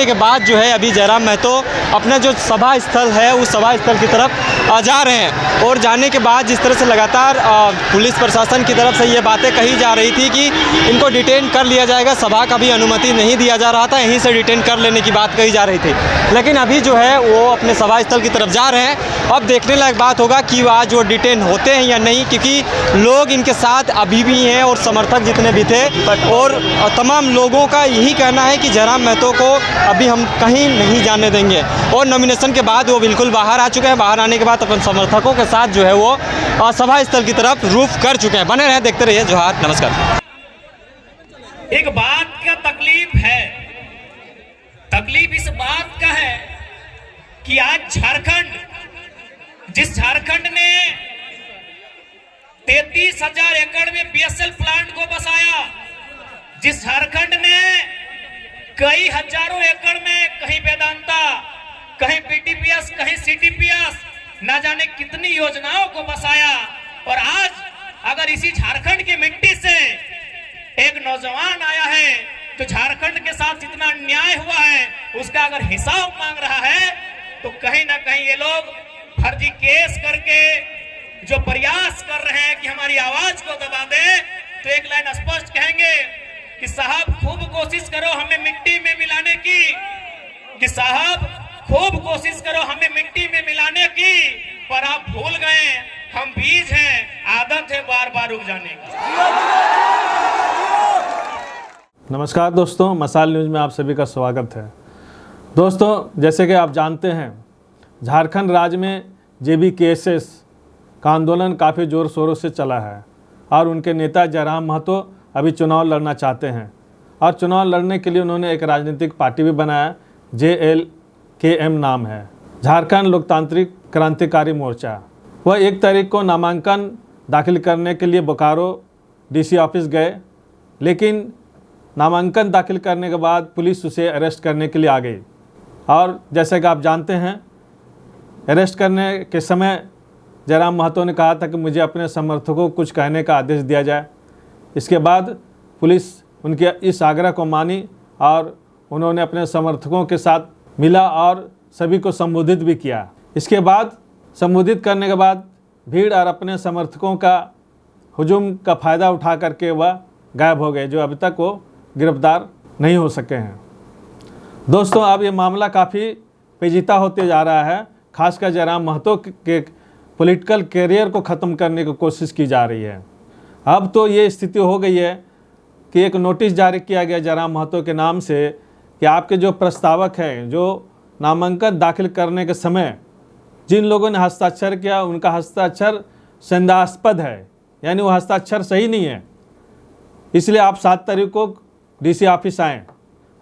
घंटे के बाद जो है अभी जयराम महतो अपना जो सभा स्थल है उस सभा स्थल की तरफ जा रहे हैं। और जाने के बाद जिस तरह से लगातार पुलिस प्रशासन की तरफ से ये बातें कही जा रही थी कि इनको डिटेन कर लिया जाएगा, सभा का भी अनुमति नहीं दिया जा रहा था, यहीं से डिटेन कर लेने की बात कही जा रही थी। लेकिन अभी जो है वो अपने सभा स्थल की तरफ जा रहे हैं। अब देखने लायक बात होगा कि आज वो डिटेन होते हैं या नहीं, क्योंकि लोग इनके साथ अभी भी हैं और समर्थक जितने भी थे और तमाम लोगों का यही कहना है कि जयराम महतो को अभी हम कहीं नहीं जाने देंगे। और नॉमिनेशन के बाद वो बिल्कुल बाहर आ चुके हैं। बाहर आने के बाद अपने समर्थकों के साथ जो है वो सभा स्थल की तरफ रुख कर चुके हैं। बने रहें, देखते रहिए जोहार, नमस्कार। एक बात का तकलीफ है, तकलीफ इस बात का है कि आज झारखंड, जिस झारखंड ने 33,000 एकड़ में बीएसएल प्लांट को बसाया, जिस झारखंड ने कई हजारों एकड़ में कहीं वेदांता, कहीं बीटीपीएस, कहीं सीटीपीएस, ना जाने कितनी योजनाओं को बसाया, और आज अगर इसी झारखंड की मिट्टी से एक नौजवान आया है तो झारखंड के साथ जितना अन्याय हुआ है उसका अगर हिसाब मांग रहा है, तो कहीं ना कहीं ये लोग फर्जी केस करके जो प्रयास कर रहे हैं कि हमारी आवाज को दबा दे, तो एक लाइन स्पष्ट कहेंगे कि साहब खूब कोशिश करो हमें मिट्टी में मिलाने की, कि साहब खूब कोशिश करो हमें मिट्टी में मिलाने की, पर आप भूल गए हम बीज हैं, आदत है बार बार उग जाने की। नमस्कार दोस्तों, मसाल न्यूज़ में आप सभी का स्वागत है। दोस्तों, जैसे कि आप जानते हैं, झारखंड राज्य में JBKSS का आंदोलन काफ़ी ज़ोर शोरों से चला है और उनके नेता जयराम महतो अभी चुनाव लड़ना चाहते हैं। और चुनाव लड़ने के लिए उन्होंने एक राजनीतिक पार्टी भी बनाया, JLKM नाम है, झारखंड लोकतांत्रिक क्रांतिकारी मोर्चा। वह 1 तारीख को नामांकन दाखिल करने के लिए बोकारो DC ऑफिस गए, लेकिन नामांकन दाखिल करने के बाद पुलिस उसे अरेस्ट करने के लिए आ गई। और जैसे कि आप जानते हैं, अरेस्ट करने के समय जयराम महतो ने कहा था कि मुझे अपने समर्थकों को कुछ कहने का आदेश दिया जाए। इसके बाद पुलिस उनके इस आग्रह को मानी और उन्होंने अपने समर्थकों के साथ मिला और सभी को संबोधित भी किया। इसके बाद संबोधित करने के बाद भीड़ और अपने समर्थकों का हुजूम का फ़ायदा उठा करके वह गायब हो गए, जो अभी तक वो गिरफ्तार नहीं हो सके हैं। दोस्तों, अब ये मामला काफ़ी पेचीदा होते जा रहा है। खासकर जयराम महतो के पॉलिटिकल कैरियर को ख़त्म करने की कोशिश की जा रही है। अब तो ये स्थिति हो गई है कि एक नोटिस जारी किया गया जयराम महतो के नाम से कि आपके जो प्रस्तावक हैं, जो नामांकन दाखिल करने के समय जिन लोगों ने हस्ताक्षर किया, उनका हस्ताक्षर संदेहास्पद है, यानी वो हस्ताक्षर सही नहीं है, इसलिए आप 7 तारीख को DC ऑफिस आएँ।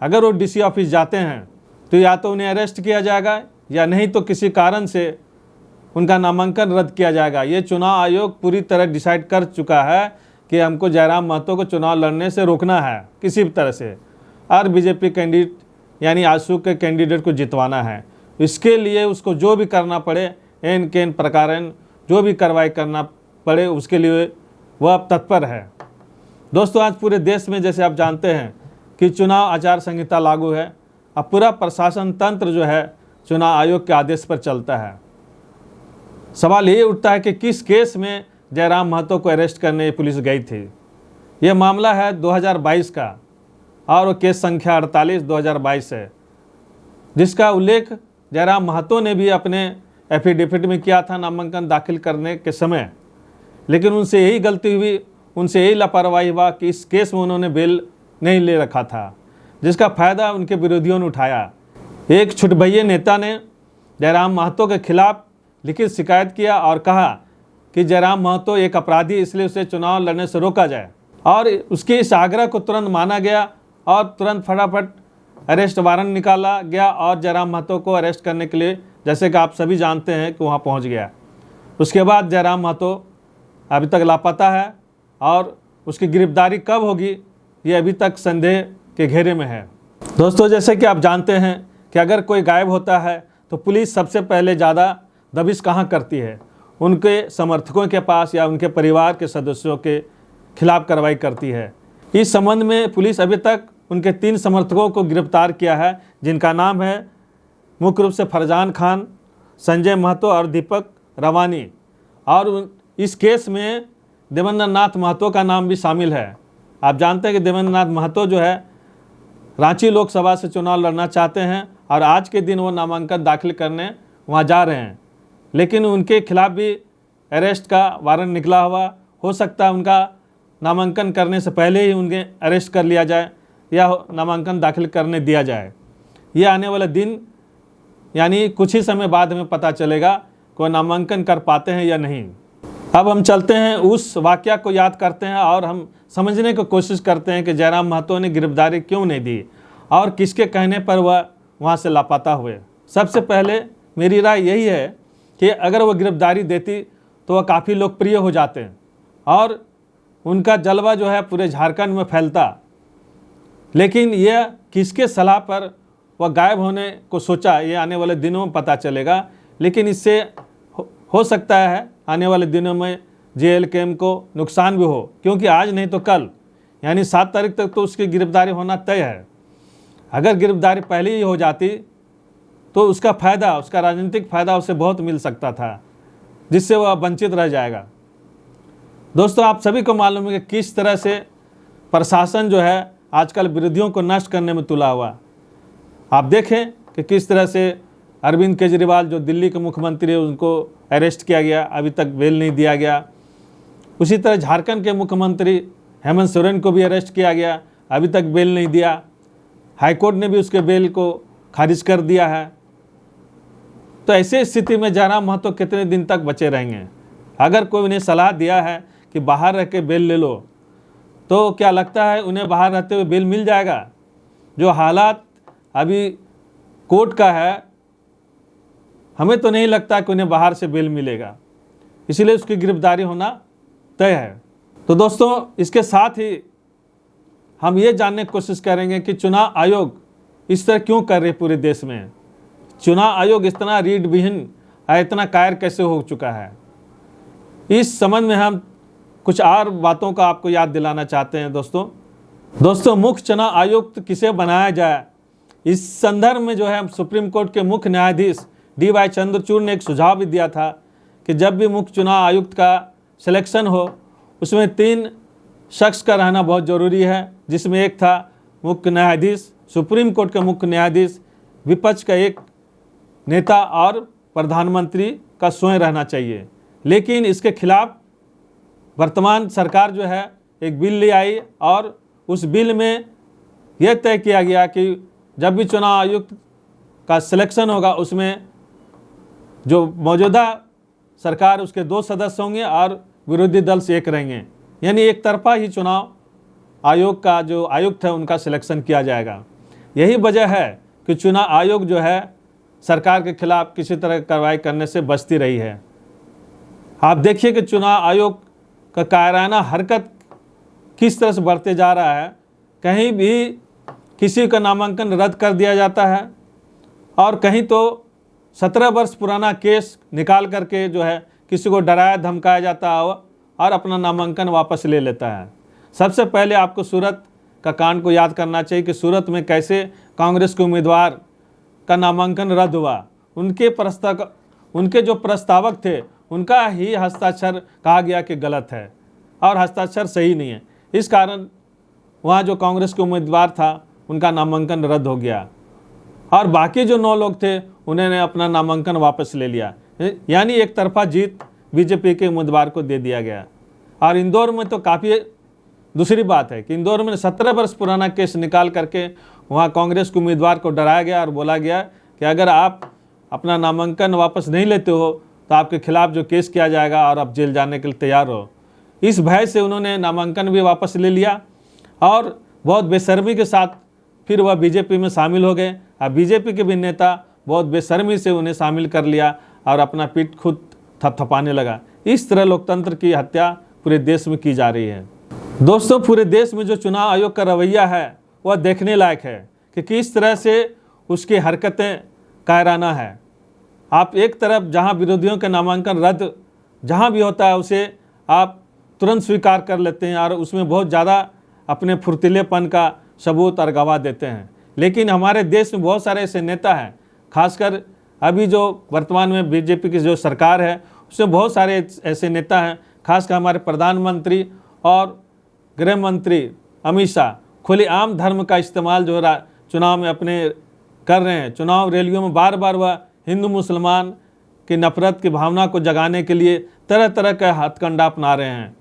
अगर वो DC ऑफिस जाते हैं तो या तो उन्हें अरेस्ट किया जाएगा या नहीं तो किसी कारण से उनका नामांकन रद्द किया जाएगा। ये चुनाव आयोग पूरी तरह डिसाइड कर चुका है कि हमको जयराम महतो को चुनाव लड़ने से रोकना है किसी भी तरह से, और BJP कैंडिडेट यानी आजसू के कैंडिडेट को जितवाना है। इसके लिए उसको जो भी करना पड़े, एन केन प्रकारन जो भी कार्रवाई करना पड़े, उसके लिए वह अब तत्पर है। दोस्तों, आज पूरे देश में जैसे आप जानते हैं कि चुनाव आचार संहिता लागू है। अब पूरा प्रशासन तंत्र जो है चुनाव आयोग के आदेश पर चलता है। सवाल ये उठता है कि किस केस में जयराम महतो को अरेस्ट करने पुलिस गई थी। ये मामला है 2022 का और वो केस संख्या 48/2022 है, जिसका उल्लेख जयराम महतो ने भी अपने एफिडेविट में किया था नामांकन दाखिल करने के समय। लेकिन उनसे यही गलती हुई, उनसे यही लापरवाही हुआ कि इस केस में उन्होंने बेल नहीं ले रखा था, जिसका फ़ायदा उनके विरोधियों ने उठाया। एक छुटभइये नेता ने जयराम महतो के खिलाफ लिखित शिकायत किया और कहा कि जयराम महतो एक अपराधी, इसलिए उसे चुनाव लड़ने से रोका जाए। और उसके इस आग्रह को तुरंत माना गया और तुरंत फटाफट अरेस्ट वारंट निकाला गया और जयराम महतो को अरेस्ट करने के लिए, जैसे कि आप सभी जानते हैं, कि वहाँ पहुँच गया। उसके बाद जयराम महतो अभी तक लापता है और उसकी गिरफ्तारी कब होगी ये अभी तक संदेह के घेरे में है। दोस्तों, जैसे कि आप जानते हैं कि अगर कोई गायब होता है तो पुलिस सबसे पहले ज़्यादा दबिश कहाँ करती है? उनके समर्थकों के पास या उनके परिवार के सदस्यों के खिलाफ कार्रवाई करती है। इस संबंध में पुलिस अभी तक उनके 3 समर्थकों को गिरफ्तार किया है, जिनका नाम है मुख्य रूप से फरजान खान, संजय महतो और दीपक रवानी। और इस केस में देवेंद्र नाथ महतो का नाम भी शामिल है। आप जानते हैं कि देवेंद्र नाथ महतो जो है रांची लोकसभा से चुनाव लड़ना चाहते हैं और आज के दिन वो नामांकन दाखिल करने वहाँ जा रहे हैं, लेकिन उनके खिलाफ भी अरेस्ट का वारंट निकला हुआ। हो सकता है उनका नामांकन करने से पहले ही उनके अरेस्ट कर लिया जाए या नामांकन दाखिल करने दिया जाए। ये आने वाला दिन यानी कुछ ही समय बाद हमें पता चलेगा कि वो नामांकन कर पाते हैं या नहीं। अब हम चलते हैं उस वाकया को याद करते हैं और हम समझने की कोशिश करते हैं कि जयराम महतो ने गिरफ्तारी क्यों नहीं दी और किसके कहने पर वह वहाँ से लापता हुए। सबसे पहले मेरी राय यही है कि अगर वह गिरफ्तारी देती तो वह काफ़ी लोकप्रिय हो जाते और उनका जलवा जो है पूरे झारखंड में फैलता। लेकिन यह किसके सलाह पर वह गायब होने को सोचा, ये आने वाले दिनों में पता चलेगा। लेकिन इससे हो सकता है आने वाले दिनों में JLKM को नुकसान भी हो, क्योंकि आज नहीं तो कल यानी 7 तारीख तक तो उसकी गिरफ्तारी होना तय है। अगर गिरफ्तारी पहले ही हो जाती तो उसका फ़ायदा, उसका राजनीतिक फ़ायदा उसे बहुत मिल सकता था, जिससे वह वंचित रह जाएगा। दोस्तों, आप सभी को मालूम है कि किस तरह से प्रशासन जो है आजकल विरोधियों को नष्ट करने में तुला हुआ। आप देखें कि किस तरह से अरविंद केजरीवाल जो दिल्ली के मुख्यमंत्री है उनको अरेस्ट किया गया, अभी तक बेल नहीं दिया गया। उसी तरह झारखंड के मुख्यमंत्री हेमंत सोरेन को भी अरेस्ट किया गया, अभी तक बेल नहीं दिया। हाईकोर्ट ने भी उसके बेल को खारिज कर दिया है। तो ऐसे स्थिति में जयराम महतो कितने दिन तक बचे रहेंगे? अगर कोई उन्हें सलाह दिया है कि बाहर रह के बेल ले लो, तो क्या लगता है उन्हें बाहर रहते हुए बेल मिल जाएगा? जो हालात अभी कोर्ट का है, हमें तो नहीं लगता कि उन्हें बाहर से बेल मिलेगा, इसलिए उसकी गिरफ्तारी होना तय है। तो दोस्तों, इसके साथ ही हम ये जानने की कोशिश करेंगे कि चुनाव आयोग इस तरह क्यों कर रहे पूरे देश में। चुनाव आयोग इतना रीढ़ विहीन, इतना कायर कैसे हो चुका है? इस संबंध में हम कुछ और बातों का आपको याद दिलाना चाहते हैं। दोस्तों, मुख्य चुनाव आयुक्त किसे बनाया जाए, इस संदर्भ में जो है सुप्रीम कोर्ट के मुख्य न्यायाधीश DY चंद्रचूड़ ने एक सुझाव भी दिया था कि जब भी मुख्य चुनाव आयुक्त का सिलेक्शन हो उसमें 3 शख्स का रहना बहुत ज़रूरी है, जिसमें एक था मुख्य न्यायाधीश, सुप्रीम कोर्ट के मुख्य न्यायाधीश, विपक्ष का एक नेता और प्रधानमंत्री का स्वयं रहना चाहिए। लेकिन इसके खिलाफ वर्तमान सरकार जो है एक बिल ले आई और उस बिल में यह तय किया गया कि जब भी चुनाव आयुक्त का सिलेक्शन होगा उसमें जो मौजूदा सरकार उसके 2 सदस्य होंगे और विरोधी दल से 1 रहेंगे, यानी एक तरफा ही चुनाव आयोग का जो आयुक्त है उनका सिलेक्शन किया जाएगा। यही वजह है कि चुनाव आयोग जो है सरकार के खिलाफ किसी तरह की कार्रवाई करने से बचती रही है। आप देखिए कि चुनाव आयोग का कायराना हरकत किस तरह से बढ़ते जा रहा है। कहीं भी किसी का नामांकन रद्द कर दिया जाता है और कहीं तो 17 वर्ष पुराना केस निकाल करके जो है किसी को डराया धमकाया जाता है और अपना नामांकन वापस ले लेता है। सबसे पहले आपको सूरत का कांड को याद करना चाहिए कि सूरत में कैसे कांग्रेस के उम्मीदवार का नामांकन रद्द हुआ। उनके जो प्रस्तावक थे उनका ही हस्ताक्षर कहा गया कि गलत है और हस्ताक्षर सही नहीं है। इस कारण वहाँ जो कांग्रेस के उम्मीदवार था उनका नामांकन रद्द हो गया और बाकी जो 9 लोग थे उन्होंने अपना नामांकन वापस ले लिया, यानी एक तरफा जीत बीजेपी के उम्मीदवार को दे दिया गया। और इंदौर में तो काफ़ी दूसरी बात है कि इंदौर में 17 वर्ष पुराना केस निकाल करके वहाँ कांग्रेस के उम्मीदवार को डराया गया और बोला गया कि अगर आप अपना नामांकन वापस नहीं लेते हो तो आपके खिलाफ जो केस किया जाएगा और आप जेल जाने के लिए तैयार हो। इस भय से उन्होंने नामांकन भी वापस ले लिया और बहुत बेशर्मी के साथ फिर वह बीजेपी में शामिल हो गए। अब बीजेपी के भी नेता बहुत बेशर्मी से उन्हें शामिल कर लिया और अपना पीठ खुद थपथपाने लगा। इस तरह लोकतंत्र की हत्या पूरे देश में की जा रही है। दोस्तों, पूरे देश में जो चुनाव आयोग का रवैया है वह देखने लायक है कि किस तरह से उसकी हरकतें कायराना है। आप एक तरफ जहां विरोधियों के नामांकन रद्द जहां भी होता है उसे आप तुरंत स्वीकार कर लेते हैं और उसमें बहुत ज़्यादा अपने फुर्तीलेपन का सबूत और गवाह देते हैं। लेकिन हमारे देश में बहुत सारे ऐसे नेता हैं, खासकर अभी जो वर्तमान में बीजेपी की जो सरकार है उसमें बहुत सारे ऐसे नेता हैं, खासकर हमारे प्रधानमंत्री और गृह मंत्री अमित शाह खुलेआम धर्म का इस्तेमाल जो चुनाव में अपने कर रहे हैं। चुनाव रैलियों में बार बार वह हिंदू मुसलमान की नफरत की भावना को जगाने के लिए तरह तरह का हथकंडा अपना रहे हैं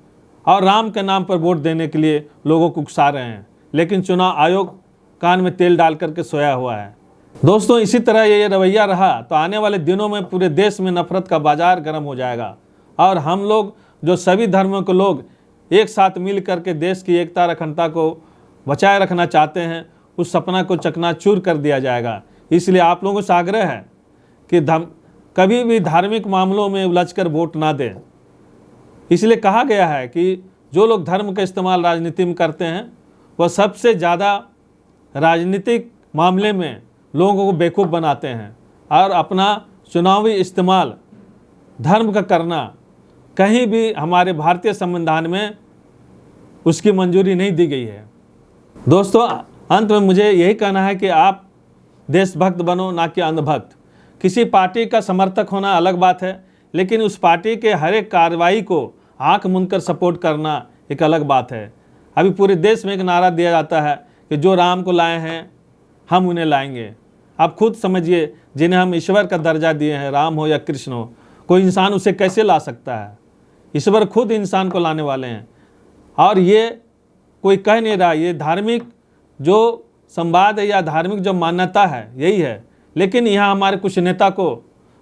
और राम के नाम पर वोट देने के लिए लोगों को उकसा रहे हैं। लेकिन चुनाव आयोग कान में तेल डाल करके सोया हुआ है। दोस्तों, इसी तरह ये रवैया रहा तो आने वाले दिनों में पूरे देश में नफरत का बाजार गर्म हो जाएगा और हम लोग जो सभी धर्मों के लोग एक साथ मिल करके देश की एकता और अखंडता को बचाए रखना चाहते हैं, उस सपना को चकनाचूर कर दिया जाएगा। इसलिए आप लोगों से आग्रह है कि कभी भी धार्मिक मामलों में उलझकर वोट ना दें। इसलिए कहा गया है कि जो लोग धर्म का इस्तेमाल राजनीति में करते हैं वह सबसे ज़्यादा राजनीतिक मामले में लोगों को बेवकूफ़ बनाते हैं और अपना चुनावी इस्तेमाल धर्म का करना कहीं भी हमारे भारतीय संविधान में उसकी मंजूरी नहीं दी गई है। दोस्तों, अंत में मुझे यही कहना है कि आप देशभक्त बनो, ना कि अंधभक्त। किसी पार्टी का समर्थक होना अलग बात है, लेकिन उस पार्टी के हर एक कार्रवाई को आंख मूंद कर सपोर्ट करना एक अलग बात है। अभी पूरे देश में एक नारा दिया जाता है कि जो राम को लाए हैं हम उन्हें लाएंगे। आप खुद समझिए, जिन्हें हम ईश्वर का दर्जा दिए हैं, राम हो या कृष्ण हो, कोई इंसान उसे कैसे ला सकता है? ईश्वर खुद इंसान को लाने वाले हैं। और ये कोई कह नहीं रहा, ये धार्मिक जो संवाद है या धार्मिक जो मान्यता है यही है। लेकिन यहाँ हमारे कुछ नेता को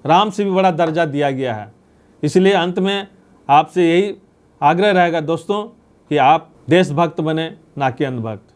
राम से भी बड़ा दर्जा दिया गया है। इसलिए अंत में आपसे यही आग्रह रहेगा दोस्तों कि आप देशभक्त बने, ना कि अंधभक्त।